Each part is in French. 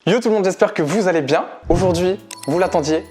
Yo tout le monde, j'espère que vous allez bien. Aujourd'hui, vous l'attendiez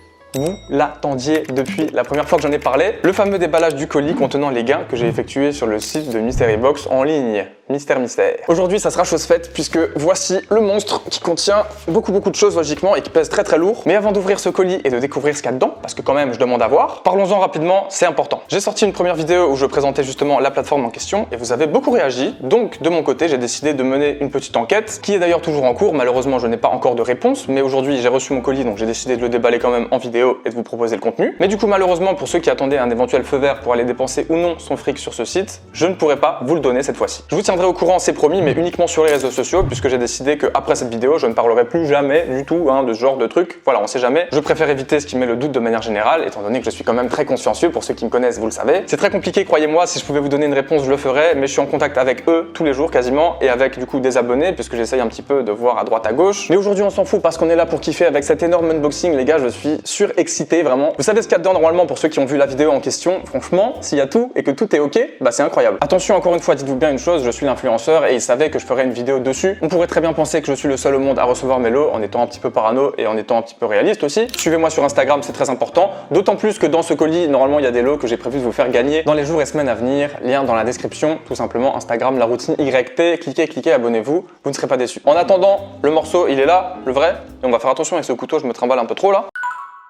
depuis la première fois que j'en ai parlé, le fameux déballage du colis contenant les gains que j'ai effectué sur le site de Mystery Box en ligne. Mystère. Aujourd'hui, ça sera chose faite puisque voici le monstre qui contient beaucoup de choses logiquement et qui pèse très lourd. Mais avant d'ouvrir ce colis et de découvrir ce qu'il y a dedans, parce que quand même je demande à voir, parlons-en rapidement, c'est important. J'ai sorti une première vidéo où je présentais justement la plateforme en question et vous avez beaucoup réagi. Donc de mon côté, j'ai décidé de mener une petite enquête qui est d'ailleurs toujours en cours. Malheureusement, je n'ai pas encore de réponse, mais aujourd'hui j'ai reçu mon colis donc j'ai décidé de le déballer quand même en vidéo et de vous proposer le contenu. Mais du coup, malheureusement, pour ceux qui attendaient un éventuel feu vert pour aller dépenser ou non son fric sur ce site, je ne pourrai pas vous le donner cette fois-ci. Je vous tiendrai au courant, c'est promis, mais uniquement sur les réseaux sociaux, puisque j'ai décidé qu'après cette vidéo, je ne parlerai plus jamais du tout de ce genre de truc. Voilà, on sait jamais. Je préfère éviter ce qui met le doute de manière générale, étant donné que je suis quand même très consciencieux. Pour ceux qui me connaissent, vous le savez. C'est très compliqué, croyez-moi. Si je pouvais vous donner une réponse, je le ferais, mais je suis en contact avec eux tous les jours quasiment, et avec du coup des abonnés, puisque j'essaye un petit peu de voir à droite à gauche. Mais aujourd'hui, on s'en fout parce qu'on est là pour kiffer avec cet énorme unboxing, les gars. Je suis surexcité, vraiment. Vous savez ce qu'il y a dedans normalement pour ceux qui ont vu la vidéo en question. Franchement, s'il y a tout et que tout est ok, bah c'est incroyable. Attention, encore une fois, dites-vous bien une chose, je suis l'influenceur et ils savaient que je ferais une vidéo dessus. On pourrait très bien penser que je suis le seul au monde à recevoir mes lots en étant un petit peu parano et en étant un petit peu réaliste aussi. Suivez-moi sur Instagram, c'est très important. D'autant plus que dans ce colis, normalement, il y a des lots que j'ai prévu de vous faire gagner dans les jours et semaines à venir. Lien dans la description, tout simplement Instagram, la routine YT. Cliquez, abonnez-vous, vous ne serez pas déçus. En attendant, le morceau, il est là, le vrai. Et on va faire attention avec ce couteau, je me trimballe un peu trop là.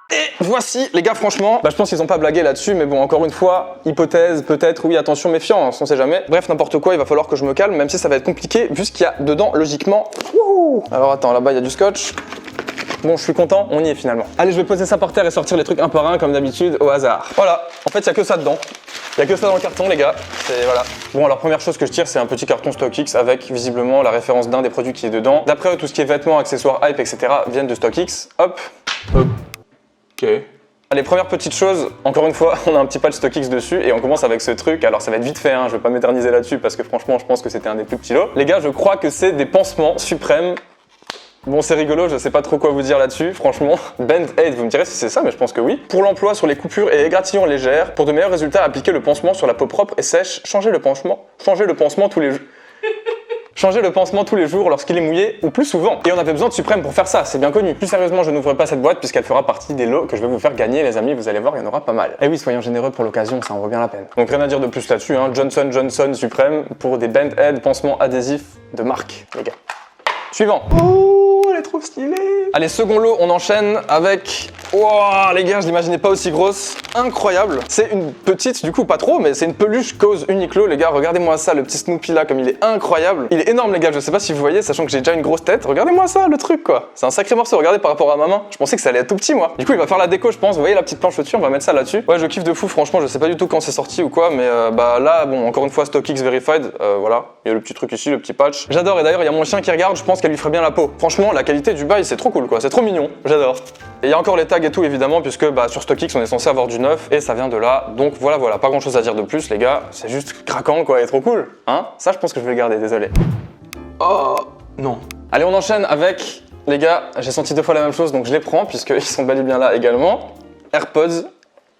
Et voici, les gars, franchement, je pense qu'ils ont pas blagué là-dessus, mais bon, encore une fois, hypothèse, peut-être, oui, attention, méfiance, on sait jamais. Bref, n'importe quoi, il va falloir que je me calme, même si ça va être compliqué, vu ce qu'il y a dedans, logiquement. Wouhou. Alors attends, là-bas, il y a du scotch. Bon, je suis content, on y est finalement. Allez, je vais poser ça par terre et sortir les trucs un par un, comme d'habitude, au hasard. Voilà, en fait, il y a que ça dedans. Il y a que ça dans le carton, les gars. C'est voilà. Bon, alors première chose que je tire, c'est un petit carton StockX avec visiblement la référence d'un des produits qui est dedans. D'après eux, tout ce qui est vêtements, accessoires, hype, etc. viennent de StockX. Hop. Ok. Allez, première petite chose, encore une fois, on a un petit patch StockX dessus et on commence avec ce truc. Alors ça va être vite fait, je vais pas m'éterniser là-dessus parce que franchement, je pense que c'était un des plus petits lots. Les gars, je crois que c'est des pansements suprêmes. Bon, c'est rigolo, je sais pas trop quoi vous dire là-dessus, franchement. Band-Aid, vous me direz si c'est ça, mais je pense que oui. Pour l'emploi sur les coupures et égratignures légères, pour de meilleurs résultats, appliquez le pansement sur la peau propre et sèche. Changez le pansement tous les jours. Changez le pansement tous les jours lorsqu'il est mouillé ou plus souvent. Et on avait besoin de Suprême pour faire ça, c'est bien connu. Plus sérieusement, je n'ouvre pas cette boîte puisqu'elle fera partie des lots que je vais vous faire gagner, les amis. Vous allez voir, il y en aura pas mal. Et oui, soyons généreux pour l'occasion, ça en vaut bien la peine. Donc rien à dire de plus là-dessus, Johnson Suprême pour des Band-Aid pansements adhésifs de marque, les gars. Suivant. Oh, elle est trop stylée. Allez, second lot, on enchaîne avec... Wow, les gars, je l'imaginais pas aussi grosse. Incroyable. C'est une petite, du coup pas trop, mais c'est une peluche cause Uniqlo, les gars. Regardez-moi ça, le petit Snoopy là, comme il est incroyable. Il est énorme, les gars. Je sais pas si vous voyez, sachant que j'ai déjà une grosse tête. Regardez-moi ça, le truc quoi. C'est un sacré morceau. Regardez par rapport à ma main. Je pensais que ça allait être tout petit, moi. Du coup, il va faire la déco, je pense. Vous voyez la petite planche au-dessus, on va mettre ça là-dessus. Ouais, je kiffe de fou. Franchement, je sais pas du tout quand c'est sorti ou quoi, mais bah là, bon, encore une fois, StockX Verified. Voilà, il y a le petit truc ici, le petit patch. J'adore. Et d'ailleurs, il y a mon chien qui regarde. Je pense qu'elle lui ferait bien la peau. Franchement, la qualité du bail, c'est trop cool, quoi. C'est trop mignon. J'adore. Et il y a encore les tags et tout, évidemment, puisque sur StockX, on est censé avoir du neuf et ça vient de là. Donc voilà, pas grand chose à dire de plus, les gars. C'est juste craquant, quoi, et trop cool. Ça, je pense que je vais le garder, désolé. Oh, non. Allez, on enchaîne avec, les gars, j'ai senti 2 fois la même chose, donc je les prends, puisqu'ils sont bel et bien là également. AirPods.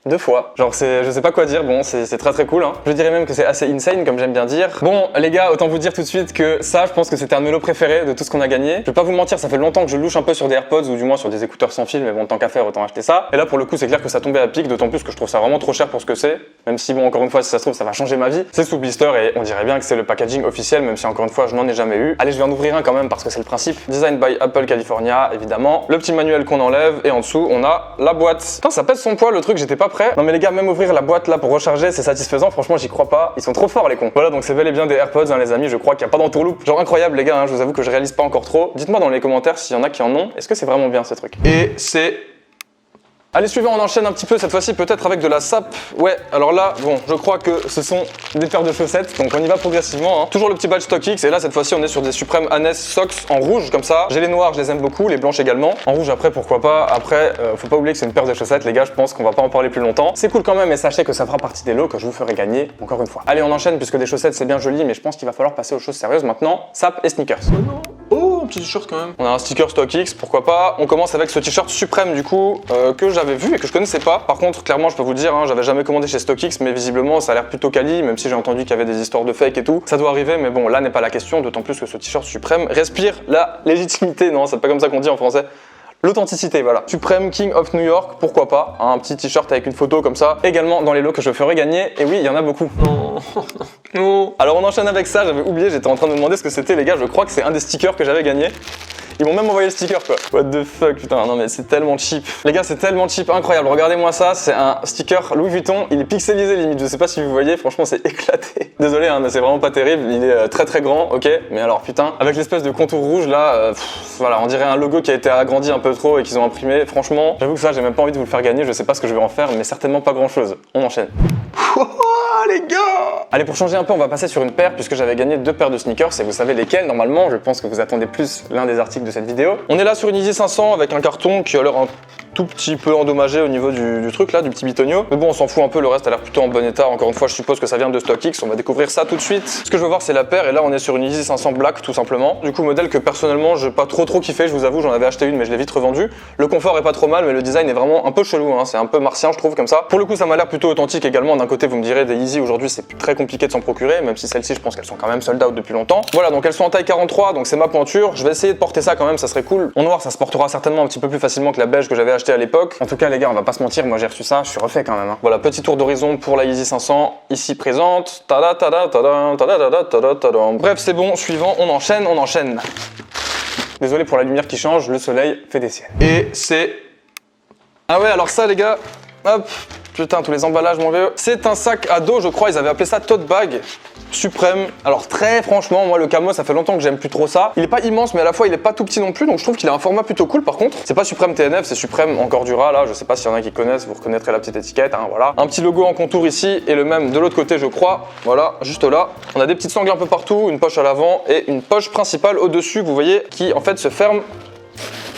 2 fois. Genre je sais pas quoi dire, bon c'est très cool. Je dirais même que c'est assez insane comme j'aime bien dire. Bon les gars, autant vous dire tout de suite que ça, je pense que c'était un de mes lots préférés de tout ce qu'on a gagné. Je vais pas vous mentir, ça fait longtemps que je louche un peu sur des AirPods ou du moins sur des écouteurs sans fil, mais bon tant qu'à faire autant acheter ça. Et là pour le coup c'est clair que ça tombait à pic, d'autant plus que je trouve ça vraiment trop cher pour ce que c'est. Même si bon encore une fois si ça se trouve ça va changer ma vie. C'est sous blister et on dirait bien que c'est le packaging officiel, même si encore une fois je n'en ai jamais eu. Allez je vais en ouvrir un quand même parce que c'est le principe. Design by Apple California évidemment. Le petit manuel qu'on enlève et en dessous on a la boîte. Putain ça pèse son poids le truc, j'étais pas prêt. Non mais les gars, même ouvrir la boîte là pour recharger, c'est satisfaisant, franchement j'y crois pas, ils sont trop forts les cons. Voilà, donc c'est bel et bien des AirPods les amis, je crois qu'il n'y a pas d'entourloupe. Genre incroyable les gars, je vous avoue que je réalise pas encore trop. Dites-moi dans les commentaires s'il y en a qui en ont, est-ce que c'est vraiment bien ce truc? Et c'est... Allez, suivant, on enchaîne un petit peu, cette fois-ci peut-être avec de la sape. Ouais, alors là, bon, je crois que ce sont des paires de chaussettes, donc on y va progressivement. Toujours le petit badge StockX, et là, cette fois-ci, on est sur des Supreme Anes Socks en rouge, comme ça. J'ai les noirs, je les aime beaucoup, les blanches également. En rouge, après, pourquoi pas. Après, faut pas oublier que c'est une paire de chaussettes, les gars, je pense qu'on va pas en parler plus longtemps. C'est cool quand même, et sachez que ça fera partie des lots que je vous ferai gagner, encore une fois. Allez, on enchaîne, puisque des chaussettes, c'est bien joli, mais je pense qu'il va falloir passer aux choses sérieuses maintenant. Sape et sneakers. Oh non. Oh, un petit t-shirt quand même. On a un sticker StockX, pourquoi pas. On commence avec ce t-shirt Suprême du coup, que j'avais vu et que je connaissais pas. Par contre, clairement, je peux vous le dire, hein, j'avais jamais commandé chez StockX, mais visiblement, ça a l'air plutôt quali, même si j'ai entendu qu'il y avait des histoires de fake et tout. Ça doit arriver, mais bon, là n'est pas la question, d'autant plus que ce t-shirt Suprême respire la légitimité, non, c'est pas comme ça qu'on dit en français. L'authenticité, voilà. Supreme King of New York, pourquoi pas. Un petit t-shirt avec une photo comme ça. Également dans les lots que je ferai gagner. Et oui, il y en a beaucoup. Non. Non. Alors on enchaîne avec ça, j'avais oublié, j'étais en train de me demander ce que c'était les gars. Je crois que c'est un des stickers que j'avais gagné. Ils m'ont même envoyé le sticker quoi. What the fuck putain, non mais c'est tellement cheap. Les gars c'est tellement cheap, incroyable. Regardez-moi ça, c'est un sticker Louis Vuitton. Il est pixelisé limite, je sais pas si vous voyez, franchement c'est éclaté. Désolé hein, mais c'est vraiment pas terrible. Il est très très grand, ok. Mais alors putain, avec l'espèce de contour rouge là, voilà, on dirait un logo qui a été agrandi un peu trop et qu'ils ont imprimé. Franchement, j'avoue que ça j'ai même pas envie de vous le faire gagner, je sais pas ce que je vais en faire, mais certainement pas grand chose. On enchaîne. Les gars! Allez, pour changer un peu, on va passer sur une paire puisque j'avais gagné 2 paires de sneakers et vous savez lesquelles normalement. Je pense que vous attendez plus l'un des articles de cette vidéo. On est là sur une Yeezy 500 avec un carton qui a l'air un tout petit peu endommagé au niveau du truc là, du petit bitonio. Mais bon, on s'en fout un peu, le reste a l'air plutôt en bon état. Encore une fois, je suppose que ça vient de StockX, on va découvrir ça tout de suite. Ce que je veux voir, c'est la paire et là, on est sur une Yeezy 500 Black tout simplement. Du coup, modèle que personnellement, j'ai pas trop kiffé, je vous avoue, j'en avais acheté une mais je l'ai vite revendue. Le confort est pas trop mal, mais le design est vraiment un peu chelou, hein. C'est un peu martien, je trouve, comme ça. Pour le coup, ça m'a l'air plutôt authentique également. D'un côté, vous me direz, des Yeezy aujourd'hui, c'est très compliqué de s'en procurer, même si celles-ci, je pense qu'elles sont quand même sold out depuis longtemps. Voilà, donc elles sont en taille 43, donc c'est ma pointure. Je vais essayer de porter ça quand même, ça serait cool. En noir, ça se portera certainement un petit peu plus facilement que la beige que j'avais acheté à l'époque. En tout cas, les gars, on va pas se mentir, moi j'ai reçu ça, je suis refait quand même. Hein. Voilà, petit tour d'horizon pour la Yeezy 500, ici présente. Tada tada tada tada tada tada tada. Bref, c'est bon, suivant, on enchaîne, on enchaîne. Désolé pour la lumière qui change, le soleil fait des siennes. Et c'est... Ah ouais, alors ça les gars, hop, putain, tous les emballages mon vieux. C'est un sac à dos, je crois, ils avaient appelé ça tote bag. Suprême. Alors très franchement, moi le camo ça fait longtemps que j'aime plus trop ça. Il est pas immense mais à la fois il est pas tout petit non plus, donc je trouve qu'il a un format plutôt cool par contre. C'est pas Suprême TNF, c'est Suprême en Cordura là, je sais pas s'il y en a qui connaissent, vous reconnaîtrez la petite étiquette, hein, voilà. Un petit logo en contour ici et le même de l'autre côté je crois, voilà, juste là. On a des petites sangles un peu partout, une poche à l'avant et une poche principale au-dessus, vous voyez, qui en fait se ferme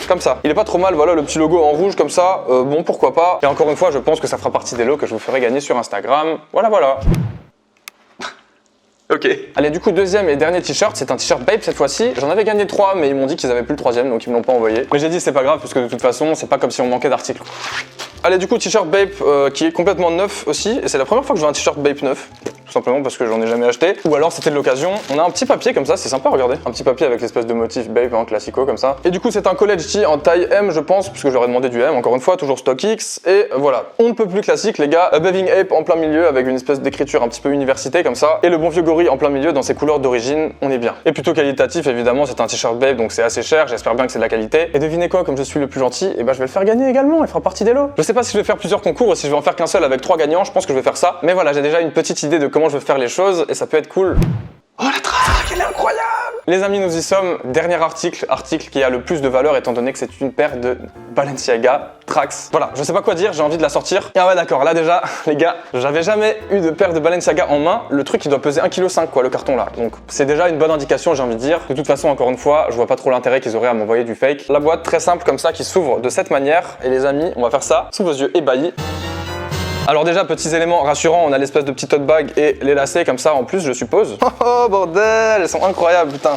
comme ça. Il est pas trop mal, voilà le petit logo en rouge comme ça, bon pourquoi pas. Et encore une fois, je pense que ça fera partie des lots que je vous ferai gagner sur Instagram, voilà. Ok. Allez, du coup, deuxième et dernier t-shirt, c'est un t-shirt Bape cette fois-ci. J'en avais gagné 3, mais ils m'ont dit qu'ils avaient plus le 3ème, donc ils me l'ont pas envoyé. Mais j'ai dit c'est pas grave, parce que de toute façon, c'est pas comme si on manquait d'articles. Allez, du coup, t-shirt Bape qui est complètement neuf aussi, et c'est la première fois que je vois un t-shirt Bape neuf. Tout simplement parce que j'en ai jamais acheté. Ou alors c'était de l'occasion. On a un petit papier comme ça, c'est sympa, regardez. Un petit papier avec l'espèce de motif Bape, hein, classico comme ça. Et du coup, c'est un college tee en taille M, je pense, puisque j'aurais demandé du M, encore une fois, toujours StockX. Et voilà, on ne peut plus classique, les gars. A Bathing Ape en plein milieu avec une espèce d'écriture un petit peu université comme ça. Et le bon vieux gorille en plein milieu dans ses couleurs d'origine, on est bien. Et plutôt qualitatif, évidemment, c'est un t-shirt Bape, donc c'est assez cher. J'espère bien que c'est de la qualité. Et devinez quoi, comme je suis le plus gentil, et ben je vais le faire gagner également. Il fera partie des lots. Je sais pas si je vais faire plusieurs concours ou si je vais en faire qu'un seul avec 3 gagnants. Je pense que je vais faire ça. Mais voilà, j'ai déjà une petite idée de comment je vais faire les choses. Et ça peut être cool. Oh la traque, elle est incroyable! Les amis, nous y sommes. Dernier article qui a le plus de valeur étant donné que c'est une paire de Balenciaga Trax. Voilà, je sais pas quoi dire, j'ai envie de la sortir. Ah ouais d'accord, là déjà, les gars, j'avais jamais eu de paire de Balenciaga en main. Le truc il doit peser 1,5 kg quoi, le carton là. Donc c'est déjà une bonne indication, j'ai envie de dire. De toute façon, encore une fois, je vois pas trop l'intérêt qu'ils auraient à m'envoyer du fake. La boîte très simple comme ça qui s'ouvre de cette manière. Et les amis, on va faire ça sous vos yeux ébahis. Alors déjà, petits éléments rassurants, on a l'espèce de petit tote bag et les lacets comme ça en plus, je suppose. Oh bordel, elles sont incroyables, putain.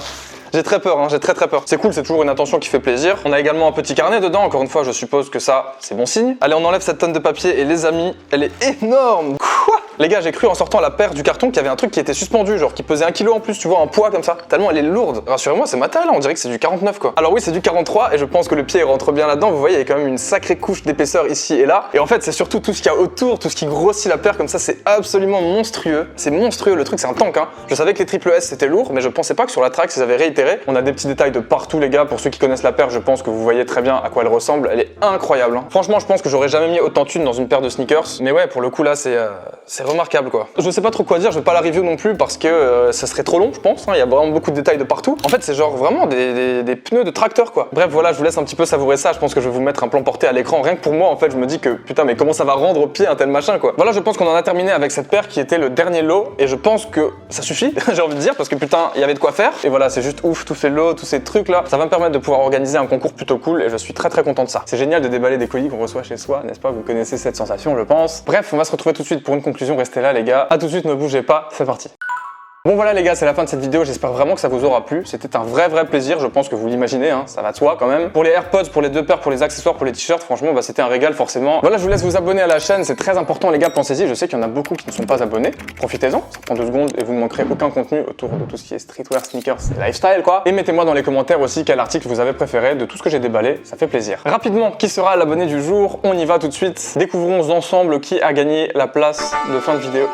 J'ai très peur, hein, j'ai très peur. C'est cool, c'est toujours une attention qui fait plaisir. On a également un petit carnet dedans, encore une fois, je suppose que ça, c'est bon signe. Allez, on enlève cette tonne de papier et les amis, elle est énorme. Quoi? Les gars, j'ai cru en sortant la paire du carton qu'il y avait un truc qui était suspendu, genre qui pesait 1 kg en plus, tu vois, en poids comme ça. Tellement elle est lourde. Rassurez-moi, c'est ma taille là, on dirait que c'est du 49 quoi. Alors oui, c'est du 43 et je pense que le pied rentre bien là-dedans. Vous voyez, il y a quand même une sacrée couche d'épaisseur ici et là. Et en fait, c'est surtout tout ce qu'il y a autour, tout ce qui grossit la paire comme ça, c'est absolument monstrueux. C'est monstrueux, le truc, c'est un tank, hein. Je savais que les triple S c'était lourd, mais je pensais pas que sur la Trax ils avaient réitéré. On a des petits détails de partout, les gars. Pour ceux qui connaissent la paire, je pense que vous voyez très bien à quoi elle ressemble. Elle est incroyable, hein. Franchement, je pense que j'aurais jamais mis autant de thunes dans une paire de sneakers. Mais ouais, pour le coup là, c'est remarquable quoi. Je sais pas trop quoi dire, je vais pas la review non plus parce que ça serait trop long, je pense. Il y a vraiment beaucoup de détails de partout. En fait, c'est genre vraiment des pneus de tracteur quoi. Bref, voilà, je vous laisse un petit peu savourer ça. Je pense que je vais vous mettre un plan porté à l'écran. Rien que pour moi, en fait, je me dis que putain, mais comment ça va rendre au pied un tel machin quoi. Voilà, je pense qu'on en a terminé avec cette paire qui était le dernier lot et je pense que ça suffit, j'ai envie de dire, parce que putain, il y avait de quoi faire. Et voilà, c'est juste ouf, tous ces lots, tous ces trucs là. Ça va me permettre de pouvoir organiser un concours plutôt cool et je suis très content de ça. C'est génial de déballer des colis qu'on reçoit chez soi, n'est-ce pas? Vous connaissez cette sensation, je pense. Bref, on va se retrouver tout de suite pour une conclusion. Restez là, les gars. À tout de suite, ne bougez pas, c'est parti. Bon voilà les gars, c'est la fin de cette vidéo, j'espère vraiment que ça vous aura plu. C'était un vrai plaisir, je pense que vous l'imaginez, hein, ça va de soi quand même. Pour les AirPods, pour les deux paires, pour les accessoires, pour les t-shirts, franchement c'était un régal forcément. Voilà, je vous laisse vous abonner à la chaîne, c'est très important les gars, pensez-y, je sais qu'il y en a beaucoup qui ne sont pas abonnés. Profitez-en, ça prend 2 secondes et vous ne manquerez aucun contenu autour de tout ce qui est streetwear, sneakers et lifestyle quoi. Et mettez-moi dans les commentaires aussi quel article vous avez préféré de tout ce que j'ai déballé, ça fait plaisir. Rapidement, qui sera l'abonné du jour? On y va tout de suite. Découvrons ensemble qui a gagné la place de fin de vidéo.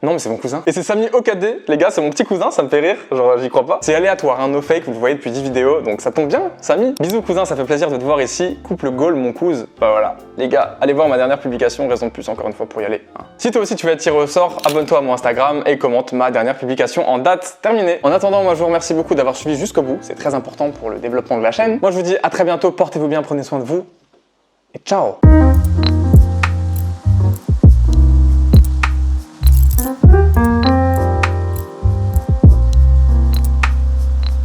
Non mais c'est mon cousin. Et c'est Samy Okade, les gars, c'est mon petit cousin, ça me fait rire, genre j'y crois pas. C'est aléatoire, hein, no fake, vous le voyez depuis 10 vidéos, donc ça tombe bien, Samy. Bisous cousin, ça fait plaisir de te voir ici. Couple Gaulle, mon cousin. Bah voilà, les gars, allez voir ma dernière publication, raison de plus encore une fois pour y aller. Hein. Si toi aussi tu veux être tiré au sort, abonne-toi à mon Instagram et commente ma dernière publication en date terminée. En attendant, moi je vous remercie beaucoup d'avoir suivi jusqu'au bout, c'est très important pour le développement de la chaîne. Moi je vous dis à très bientôt, portez-vous bien, prenez soin de vous et ciao.